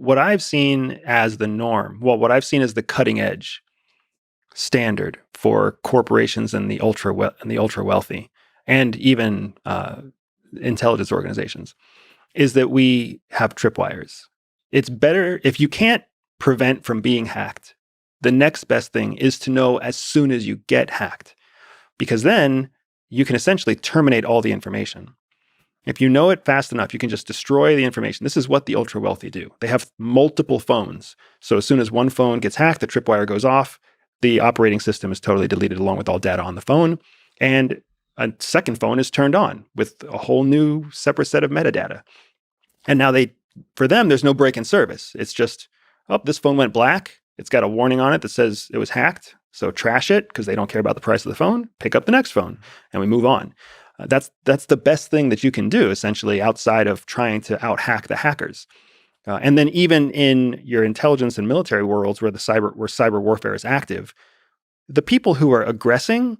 what I've seen as the norm, well, what I've seen as the cutting edge standard for corporations and the ultra wealthy, and even intelligence organizations, is that we have tripwires. It's better if you can't prevent from being hacked. The next best thing is to know as soon as you get hacked, because then you can essentially terminate all the information. If you know it fast enough, you can just destroy the information. This is what the ultra wealthy do. They have multiple phones. So as soon as one phone gets hacked, the tripwire goes off, the operating system is totally deleted along with all data on the phone, and a second phone is turned on with a whole new separate set of metadata. And now for them, there's no break in service. It's just, oh, this phone went black. It's got a warning on it that says it was hacked. So trash it because they don't care about the price of the phone. Pick up the next phone, and we move on. That's the best thing that you can do, essentially, outside of trying to out-hack the hackers. And then even in your intelligence and military worlds where cyber warfare is active, the people who are aggressing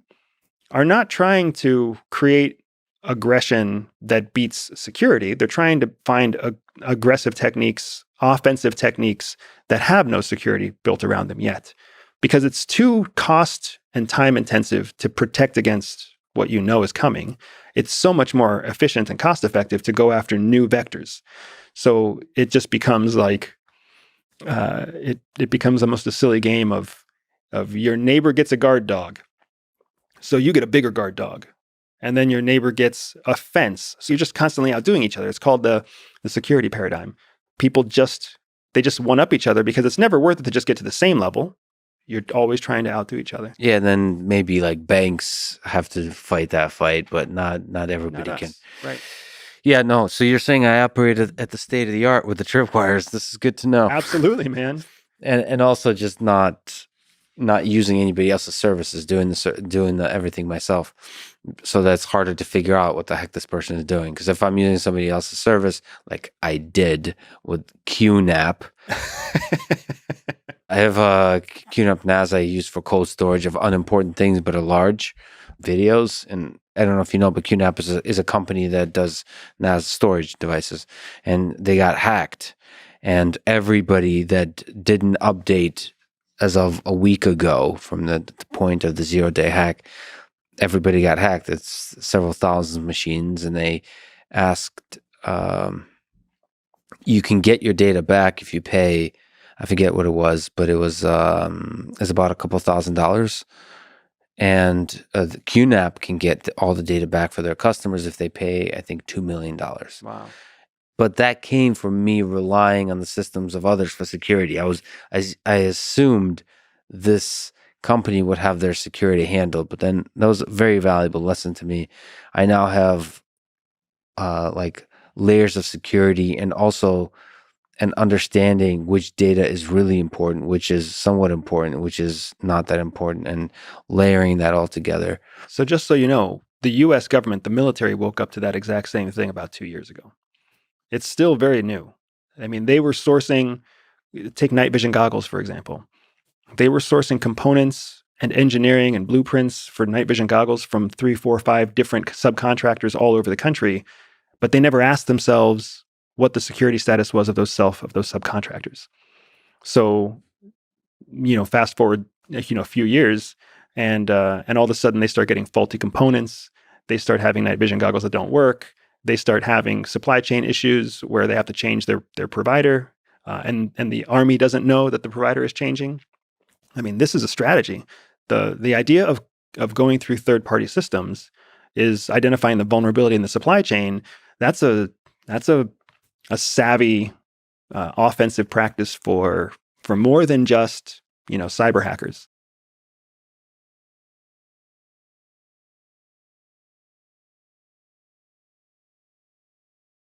are not trying to create aggression that beats security. They're trying to find aggressive techniques, offensive techniques that have no security built around them yet, because it's too cost and time intensive to protect against what you know is coming. It's so much more efficient and cost effective to go after new vectors. So it just becomes like, it becomes almost a silly game of your neighbor gets a guard dog, so you get a bigger guard dog. And then your neighbor gets a fence. So you're just constantly outdoing each other. It's called the security paradigm. People they just one-up each other because it's never worth it to just get to the same level. You're always trying to outdo each other. Yeah, and then maybe like banks have to fight that fight, but not everybody can. Right. Yeah, no. So you're saying I operated at the state of the art with the tripwires. This is good to know. Absolutely, man. And also just not using anybody else's services, doing everything myself. So that's harder to figure out what the heck this person is doing. Because if I'm using somebody else's service, like I did with QNAP, I have a QNAP NAS I use for cold storage of unimportant things, but are large videos. And I don't know if you know, but QNAP is a company that does NAS storage devices, and they got hacked. And everybody that didn't update as of a week ago from the point of the 0-day hack, everybody got hacked. It's several thousand machines, and they asked, you can get your data back if you pay, I forget what it was, but it was about a couple $1,000. And the QNAP can get all the data back for their customers if they pay, I think, $2 million. Wow. But that came from me relying on the systems of others for security. I assumed this company would have their security handled, but then that was a very valuable lesson to me. I now have like layers of security, and also an understanding which data is really important, which is somewhat important, which is not that important, and layering that all together. So just so you know, the U.S. government, the military, woke up to that exact same thing about 2 years ago. It's still very new. I mean, they were sourcing, take night vision goggles, for example. They were sourcing components and engineering and blueprints for night vision goggles from 3, 4, 5 different subcontractors all over the country, but they never asked themselves what the security status was of those subcontractors. So, fast forward, a few years, and all of a sudden they start getting faulty components. They start having night vision goggles that don't work. They start having supply chain issues where they have to change their provider, and the Army doesn't know that the provider is changing. I mean, this is a strategy. The idea of going through third-party systems is identifying the vulnerability in the supply chain. That's a savvy offensive practice for more than just cyber hackers.